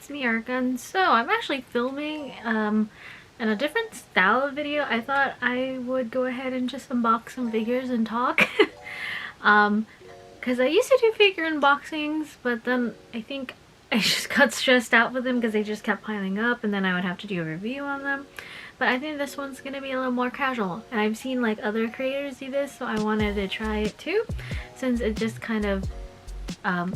it's me, Erica, and so I'm actually filming in a different style of video. I thought I would go ahead and just unbox some figures and talk. Because I used to do figure unboxings, but then I think I just got stressed out with them because they just kept piling up, and then I would have to do a review on them. But I think this one's gonna be a little more casual, and I've seen like other creators do this, so I wanted to try it too, since it just kind of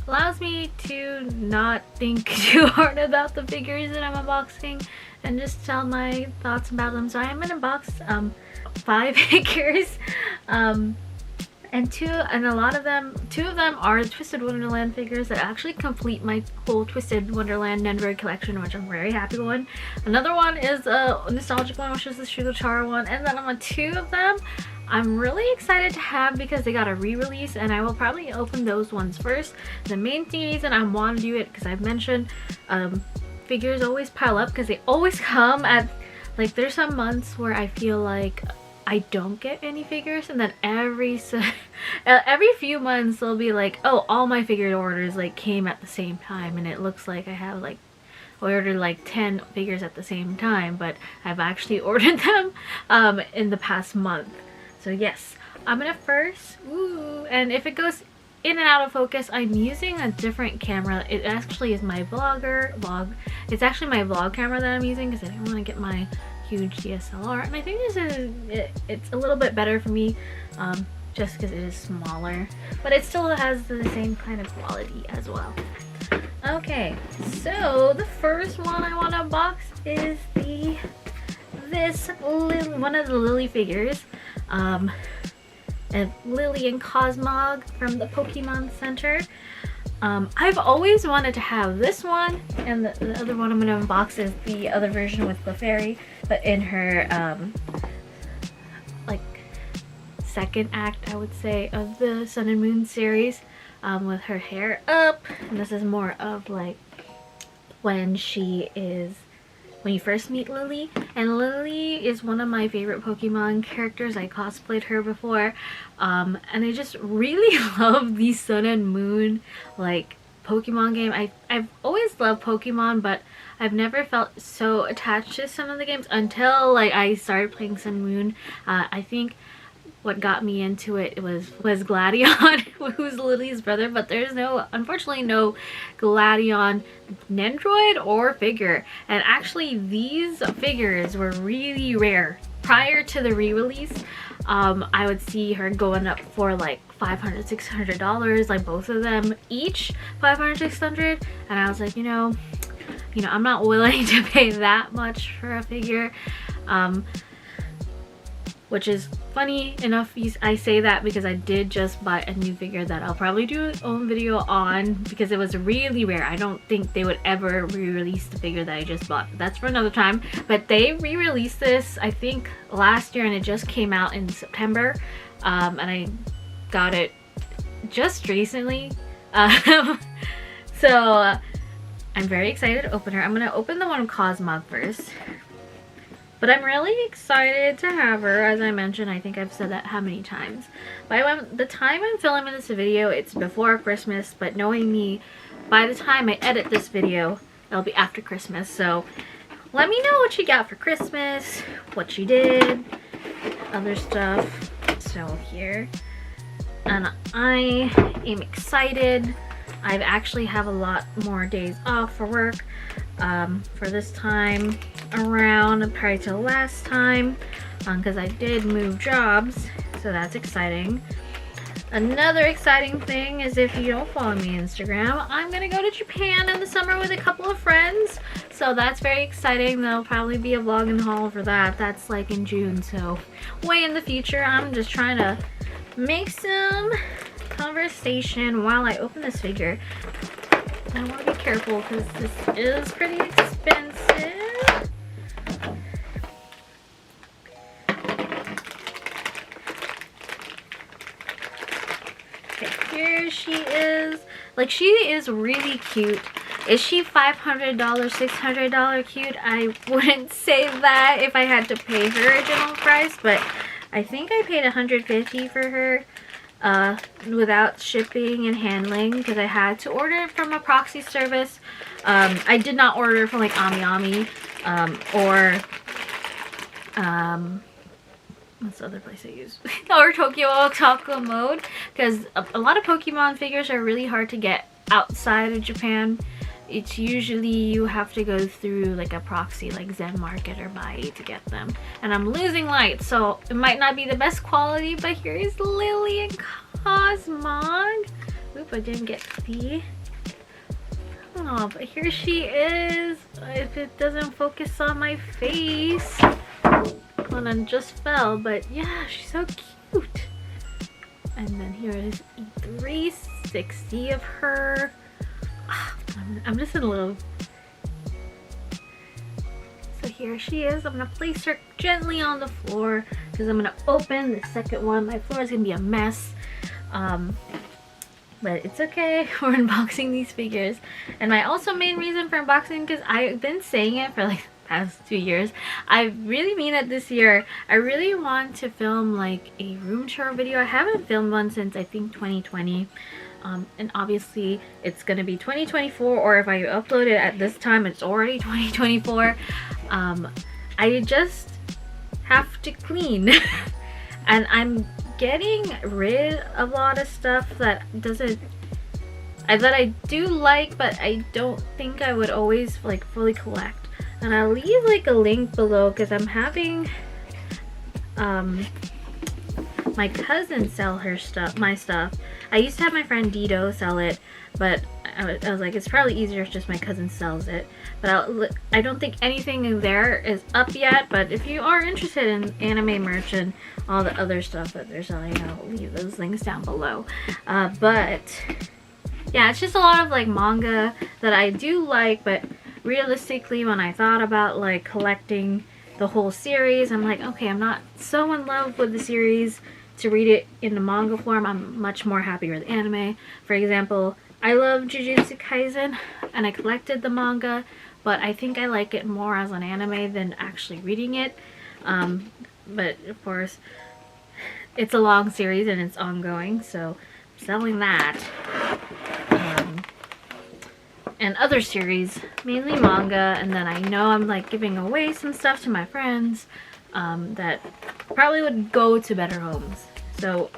allows me to not think too hard about the figures that I'm unboxing and just tell my thoughts about them. So I'm gonna unbox 5 figures, and two of them are Twisted Wonderland figures that actually complete my whole Twisted Wonderland Nendoroid collection, which I'm very happy with. Another one is a nostalgic one, which is the Shugo Chara one, and then on 2 of them I'm really excited to have because they got a re-release, and I will probably open those ones first. The main reason I want to do it, because I've mentioned figures always pile up because they always come at, like, there's some months where I feel like I don't get any figures, and then every few months they'll be like, oh, all my figure orders like came at the same time, and it looks like I have like ordered like 10 figures at the same time, but I've actually ordered them in the past month. So yes, I'm gonna first, and if it goes in and out of focus, I'm using a different camera. It actually is my it's actually my vlog camera that I'm using because I didn't want to get my huge DSLR, and I think this is it's a little bit better for me, just because it is smaller, but it still has the same kind of quality as well. Okay, so the first one I want to unbox is one of the Lily figures, and Lily and Cosmog from the Pokemon Center. I've always wanted to have this one, and the other one I'm going to unbox is the other version with the fairy, but in her like second act, I would say, of the Sun and Moon series, with her hair up. And this is more of like when you first meet Lily, and Lily is one of my favorite Pokemon characters. I cosplayed her before, and I just really love the Sun and Moon like Pokemon game. I've always loved Pokemon, but I've never felt so attached to some of the games until like I started playing Sun and Moon. I think what got me into it was Gladion, who's Lily's brother, but there's unfortunately no Gladion Nendoroid or figure. And actually these figures were really rare. Prior to the re-release, I would see her going up for like $500, $600, like both of them each $500, $600, and I was like, you know, I'm not willing to pay that much for a figure. Which is funny enough, I say that because I did just buy a new figure that I'll probably do an own video on because it was really rare. I don't think they would ever re-release the figure that I just bought. That's for another time. But they re-released this, I think, last year, and it just came out in September. And I got it just recently. So I'm very excited to open her. I'm going to open the one with Cosmog first. But I'm really excited to have her. As I mentioned, I think I've said that how many times. By the time I'm filming this video, it's before Christmas, but knowing me, by the time I edit this video, it'll be after Christmas. So let me know what you got for Christmas, what you did, other stuff. So here. And I am excited. I actually have a lot more days off for work for this time around compared to last time, because I did move jobs, so that's exciting. Another exciting thing is, if you don't follow me on Instagram, I'm gonna go to Japan in the summer with a couple of friends, so that's very exciting. There'll probably be a vlog and haul for that. That's like in June, so way in the future. I'm just trying to make some conversation while I open this figure. I want to be careful because this is pretty expensive. Okay, here she is. Like, she is really cute. Is she $500, $600 cute? I wouldn't say that if I had to pay her a general price, but I think I paid $150 for her. without shipping and handling because I had to order it from a proxy service. I did not order from like AmiAmi or what's the other place I use? Or Tokyo Otaku Mode, because a lot of Pokemon figures are really hard to get outside of Japan. It's usually you have to go through like a proxy like Zen Market or Bai to get them. And I'm losing light, so it might not be the best quality, but here is Lily and Cosmog. Oop, I didn't get the... Oh, but here she is. If it doesn't focus on my face. One on just fell, but yeah, she's so cute. And then here is a 360 of her. I'm just in a little... So here she is. I'm gonna place her gently on the floor because I'm gonna open the second one. My floor is gonna be a mess. But it's okay. We're unboxing these figures. And my also main reason for unboxing, because I've been saying it for like the past 2 years, I really mean it this year. I really want to film like a room tour video. I haven't filmed one since I think 2020. And obviously it's gonna be 2024, or if I upload it at this time it's already 2024. I just have to clean. And I'm getting rid of a lot of stuff that I do like, but I don't think I would always like fully collect. And I'll leave like a link below because I'm having my cousin sell my stuff. I used to have my friend Dido sell it, but I was like, it's probably easier if just my cousin sells it. But I don't think anything in there is up yet, but if you are interested in anime merch and all the other stuff that they're selling, I'll leave those links down below. But yeah, it's just a lot of like manga that I do like, but realistically when I thought about like collecting the whole series, I'm like, okay, I'm not so in love with the series to read it in the manga form. I'm much more happy with anime. For example, I love Jujutsu Kaisen and I collected the manga, but I think I like it more as an anime than actually reading it. But of course, it's a long series and it's ongoing, so I'm selling that. And other series, mainly manga, and then I know I'm like giving away some stuff to my friends that probably would go to better homes. So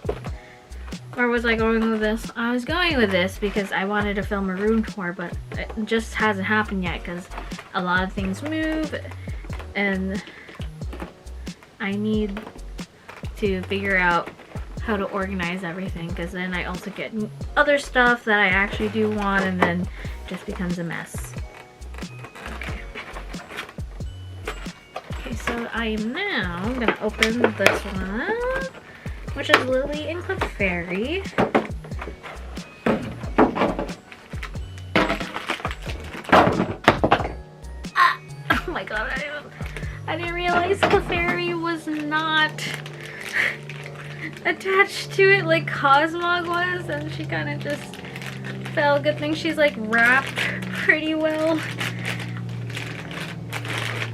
where was I going with this? I was going with this because I wanted to film a room tour, but it just hasn't happened yet because a lot of things move and I need to figure out how to organize everything, because then I also get other stuff that I actually do want and then it just becomes a mess. Okay, so I am now gonna open this one, which is Lily and Clefairy. Ah! Oh my god, I didn't realize Clefairy was not attached to it like Cosmog was, and she kind of just fell. Good thing she's like wrapped pretty well.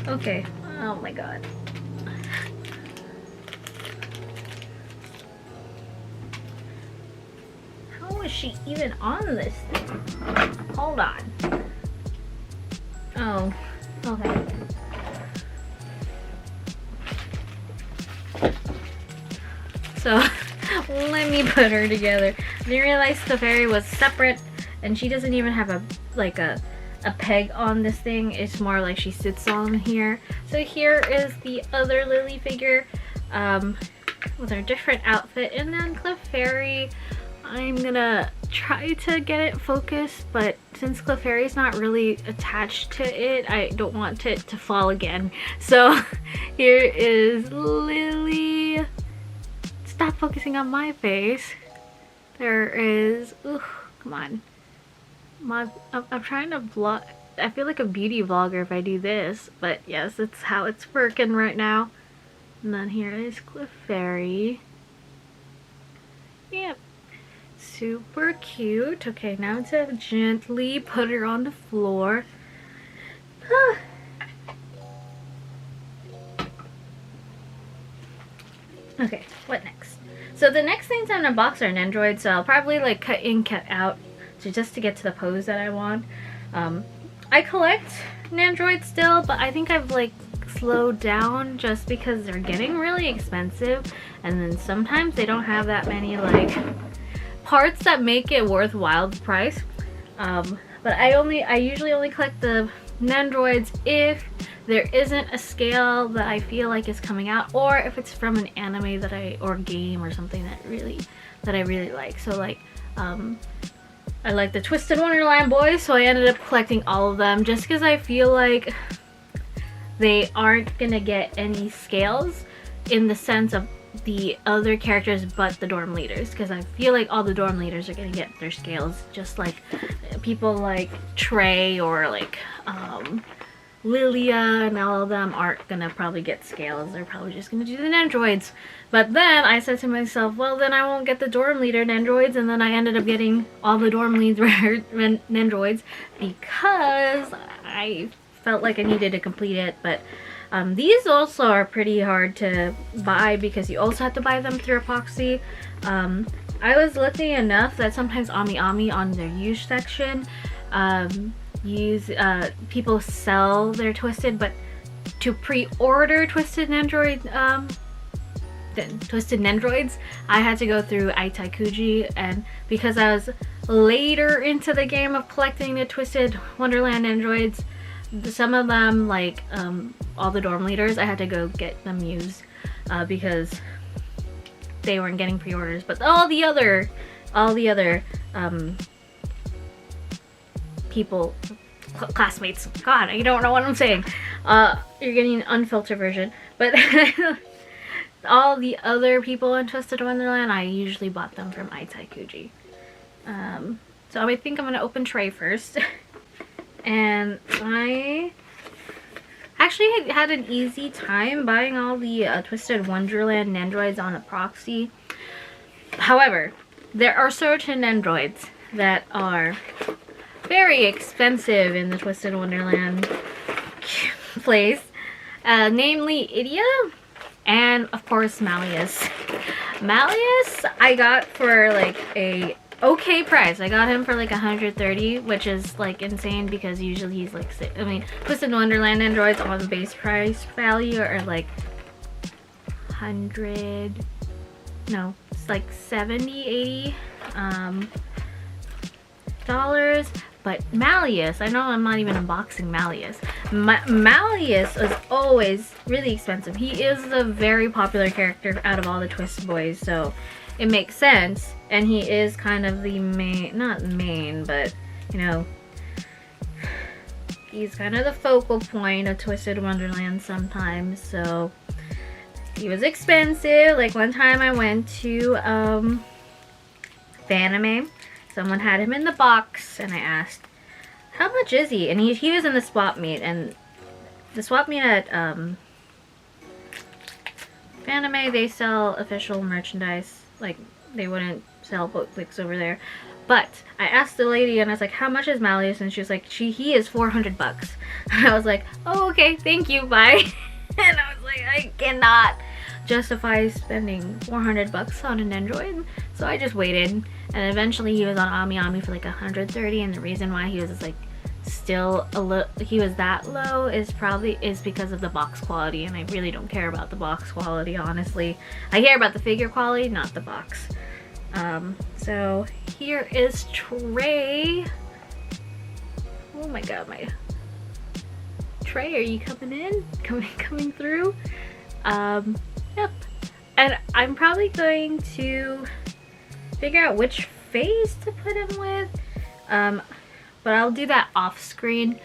Okay, oh my god. How is she even on this thing? Hold on. Oh, okay. So let me put her together. I didn't realize Clefairy was separate, and she doesn't even have a peg on this thing. It's more like she sits on here. So here is the other Lily figure with her different outfit, and then Clefairy, I'm gonna try to get it focused, but since Clefairy's not really attached to it, I don't want it to fall again. So here is Lily. Stop focusing on my face. There is, ooh, come on. I'm trying to vlog. I feel like a beauty vlogger if I do this, but yes, it's how it's working right now. And then here is Clefairy. Yep. Super cute. Okay, now to gently put her on the floor. Okay, what next? So the next things I'm gonna unbox are Nendroids, so I'll probably like cut in, cut out, just to get to the pose that I want. I collect Nendroids still, but I think I've like slowed down just because they're getting really expensive, and then sometimes they don't have that many like parts that make it worthwhile the price. But I usually only collect the Nendroids if there isn't a scale that I feel like is coming out, or if it's from an anime or game or something that I really like. So like I like the Twisted Wonderland boys, so I ended up collecting all of them just because I feel like they aren't gonna get any scales in the sense of the other characters but the dorm leaders, because I feel like all the dorm leaders are gonna get their scales, just like people like Trey or like Lilia and all of them aren't gonna probably get scales. They're probably just gonna do the Nendroids. But then I said to myself, well, then I won't get the dorm leader Nendroids, and then I ended up getting all the dorm leads Nendroids because I felt like I needed to complete it. But these also are pretty hard to buy because you also have to buy them through Epoxy. I was lucky enough that sometimes Ami on their used section people sell their Twisted, but to pre-order Twisted Nendroids, I had to go through Aitaikuji, and because I was later into the game of collecting the Twisted Wonderland Nendroids, some of them, like all the dorm leaders, I had to go get them used because they weren't getting pre-orders. But all the other people, classmates, god, I don't know what I'm saying, you're getting an unfiltered version. But all the other people in Twisted Wonderland, I usually bought them from Aitaikuji. So I think I'm gonna open Trey first. And I actually had an easy time buying all the Twisted Wonderland Nendroids on a proxy. However, there are certain Nendroids that are very expensive in the Twisted Wonderland place, namely Idia and of course Malleus. Malleus I got for like a okay price. I got him for like 130, which is like insane because usually he's like, I mean, Twisted Wonderland Nendroids on the base price value are like 100, no, it's like 70, 80 dollars. But Malleus, I know I'm not even unboxing Malleus. Malleus is always really expensive. He is a very popular character out of all the Twist boys, so it makes sense. And he is kind of the main, not main, but you know, he's kind of the focal point of Twisted Wonderland sometimes. So he was expensive. Like one time I went to Fanime. Someone had him in the box, and I asked, how much is he? And he was in the swap meet, and the swap meet at Fanime, they sell official merchandise. Like, they wouldn't sell books over there. But I asked the lady, and I was like, how much is Malleus? And she was like, he is 400 bucks. And I was like, oh, okay, thank you, bye. And I was like, I cannot justify spending 400 bucks on an Nendroid. So I just waited, and eventually he was on Ami for like 130, and the reason why he was like still he was that low is because of the box quality, and I really don't care about the box quality, honestly. I care about the figure quality, not the box. So here is Trey. Oh my god, my Trey, are you coming in? Coming through? Yep. And I'm probably going to figure out which phase to put him with. But I'll do that off screen.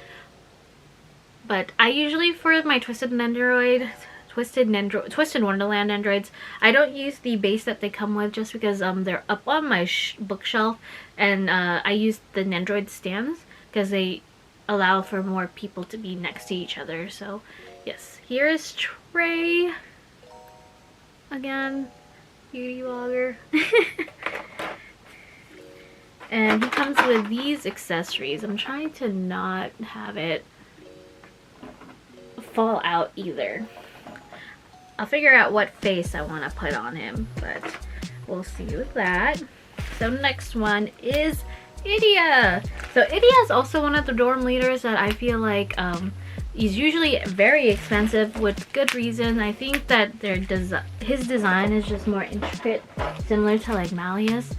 But I usually, for my Twisted Wonderland Nendroids, I don't use the base that they come with just because they're up on my bookshelf, and I use the Nendroid stands because they allow for more people to be next to each other. So yes, here's Trey again, beauty vlogger. And he comes with these accessories. I'm trying to not have it fall out either. I'll figure out what face I want to put on him, but we'll see with that. So next one is Idia. So Idia is also one of the dorm leaders that I feel like he's usually very expensive with good reason. I think that his design is just more intricate, similar to like Malleus.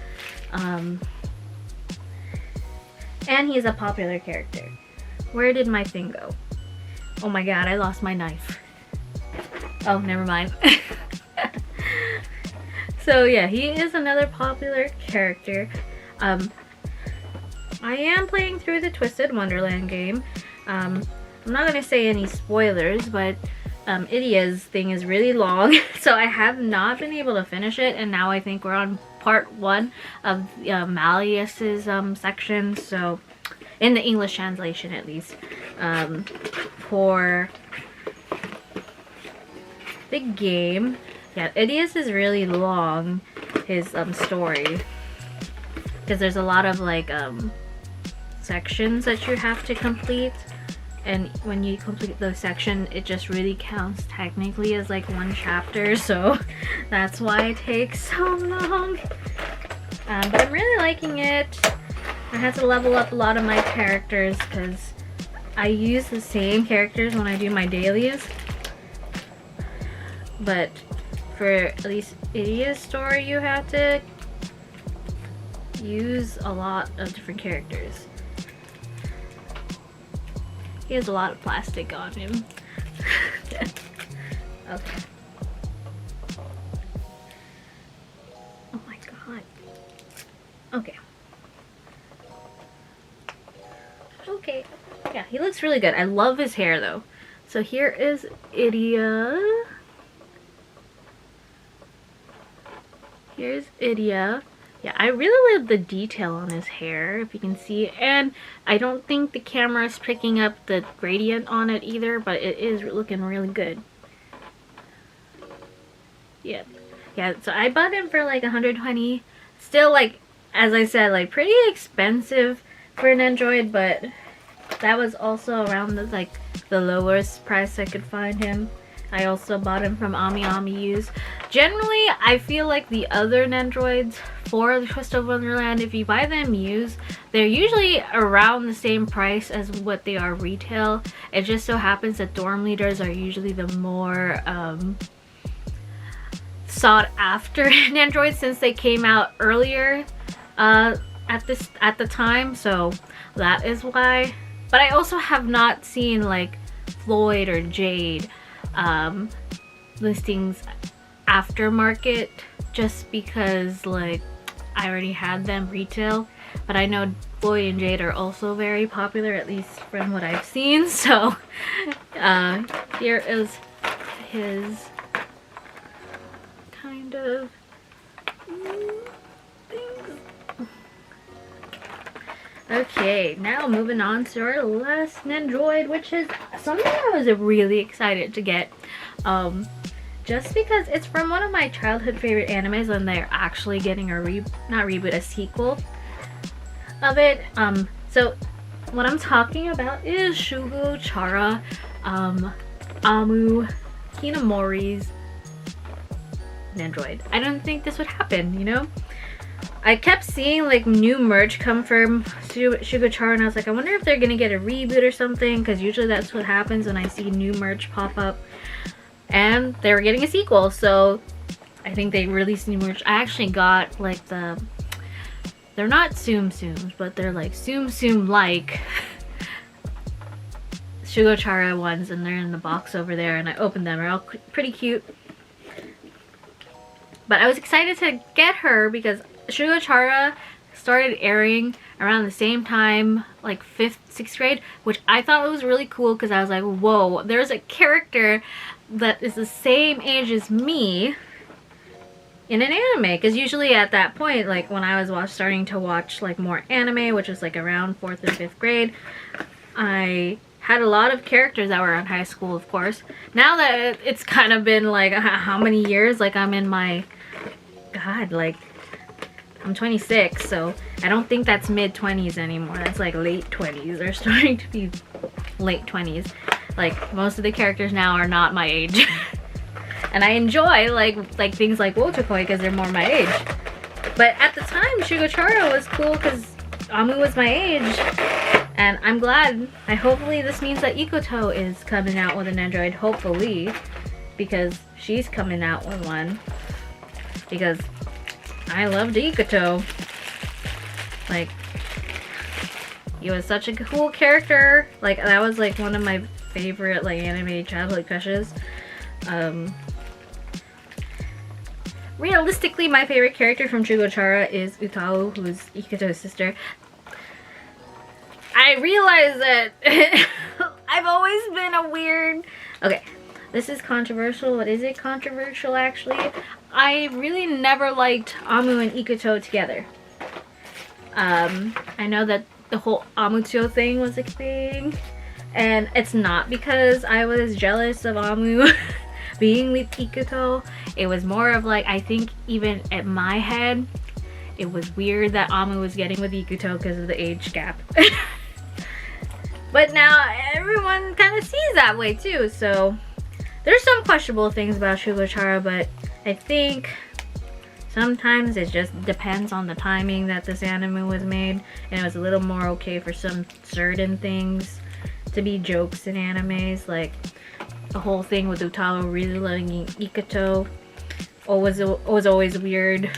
And he's a popular character. Where did my thing go? Oh my god, I lost my knife. Oh, never mind. So yeah, he is another popular character. I am playing through the Twisted Wonderland game. I'm not gonna say any spoilers, but Idia's thing is really long, so I have not been able to finish it, and now I think we're on part 1 of Malleus's section, so in the English translation at least. For the game, yeah, Idia's is really long, his story, because there's a lot of like sections that you have to complete, and when you complete those sections, it just really counts technically as like one chapter, so that's why it takes so long. But I'm really liking it. I had to level up a lot of my characters because I use the same characters when I do my dailies, but for at least Idia's story, you have to use a lot of different characters. He has a lot of plastic on him. Okay. Oh my god. Okay. Okay. Yeah, he looks really good. I love his hair though. So here is Idia. Here's Idia. Yeah, I really love the detail on his hair, if you can see. And I don't think the camera is picking up the gradient on it either, but it is looking really good. Yeah. Yeah, so I bought him for like 120. Still, like, as I said, like pretty expensive for an Android, but that was also around the lowest price I could find him. I also bought him from AmiAmi Used. Generally, I feel like the other Nendroids for the Twisted Wonderland, if you buy them used, they're usually around the same price as what they are retail. It just so happens that dorm leaders are usually the more sought after Nendroids since they came out earlier at the time, so that is why. But I also have not seen like Floyd or Jade listings aftermarket, just because like I already had them retail. But I know Floyd and Jade are also very popular, at least from what I've seen. So here is his kind of things. Okay, now moving on to our last Nendroid, which is something I was really excited to get. Just because it's from one of my childhood favorite animes, and they're actually getting a sequel of it. So what I'm talking about is Shugo Chara, Amu Hinamori's Nendroid. I don't think this would happen, you know? I kept seeing like new merch come from Shugo Chara, and I was like, I wonder if they're gonna get a reboot or something, because usually that's what happens when I see new merch pop up. And they were getting a sequel, so I think they released new merch. I actually got like they're not Tsum Tsums, but they're like Tsum Tsum like Shugo Chara ones, and they're in the box over there, and I opened them. They're all pretty cute. But I was excited to get her because Shugo Chara started airing around the same time, like 5th, 6th grade, which I thought was really cool because I was like, whoa, there's a character that is the same age as me in an anime. Because usually at that point, like when I was starting to watch like more anime, which was like around 4th and 5th grade, I had a lot of characters that were in high school, of course. Now that it's kind of been like how many years, like I'm in my, God, like I'm 26, so I don't think that's mid-20s anymore. That's like late 20s. They're starting to be late 20s. Like most of the characters now are not my age. And I enjoy like things like Wotakoi because they're more my age. But at the time, Shugo Chara was cool because Amu was my age. And I'm glad. Hopefully this means that Ikoto is coming out with an android. Hopefully. Because she's coming out with one. Because I loved Ikoto. Like, he was such a cool character. Like, that was like one of my favorite like anime childhood crushes. Realistically, my favorite character from Shugo Chara is Utao, who's Ikoto's sister. I realize that I've always been a weird... Okay, this is controversial. What is it controversial, actually? I really never liked Amu and Ikoto together. I know that the whole Amucho thing was a thing. And it's not because I was jealous of Amu being with Ikoto. It was more of like, I think even at my head, it was weird that Amu was getting with Ikoto because of the age gap. But now everyone kind of sees that way too, so there's some questionable things about Shugo Chara, but I think sometimes it just depends on the timing that this anime was made, and it was a little more okay for some certain things to be jokes in animes, like the whole thing with Utaro really loving Ikoto was always weird.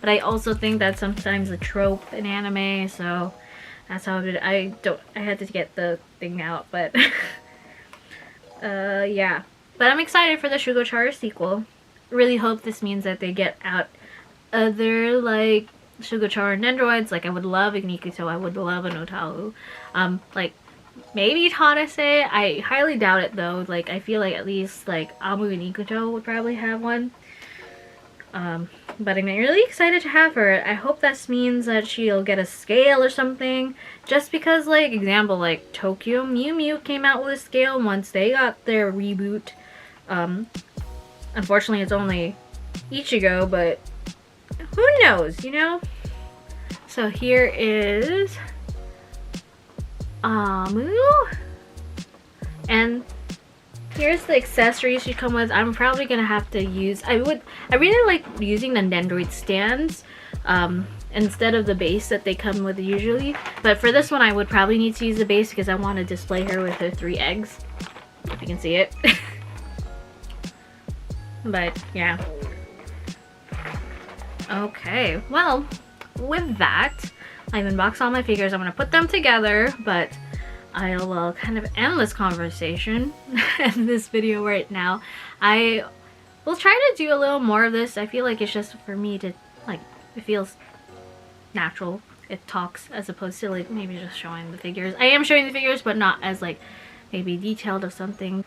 But I also think that's sometimes a trope in anime, so that's how I had to get the thing out, but yeah. But I'm excited for the Shugo Chara sequel. Really hope this means that they get out other like Shugo Chara and androids. Like, I would love a Ikoto, I would love an Otaru. Like maybe TWST. I highly doubt it though. Like, I feel like at least like Amu and Ikoto would probably have one. But I'm really excited to have her. I hope that means that she'll get a scale or something. Just because, like, example, like Tokyo Mew Mew came out with a scale once they got their reboot. Unfortunately, it's only Ichigo, but who knows, you know? So here is Amu. And here's the accessories she come with. I'm probably gonna have to use, I really like using the Nendoroid stands instead of the base that they come with usually. But for this one I would probably need to use the base because I want to display her with her 3 eggs. If you can see it. But yeah. Okay, well, with that, I've unboxed all my figures. I'm gonna put them together, but I will kind of end this conversation and this video right now. I will try to do a little more of this. I feel like it's just for me to, like, it feels natural. It talks as opposed to like maybe just showing the figures. I am showing the figures, but not as like maybe detailed of something.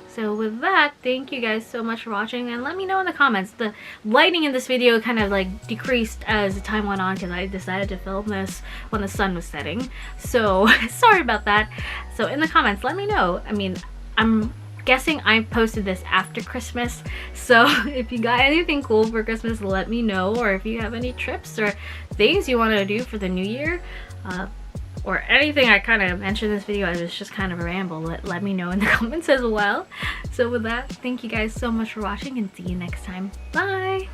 So with that, thank you guys so much for watching, and let me know in the comments. The lighting in this video kind of like decreased as the time went on because I decided to film this when the sun was setting. So sorry about that. So in the comments, let me know. I mean, I'm guessing I posted this after Christmas, so if you got anything cool for Christmas, let me know. Or if you have any trips or things you want to do for the new year, or anything I kind of mentioned in this video, it was just kind of a ramble, let me know in the comments as well. So with that, thank you guys so much for watching, and see you next time. Bye!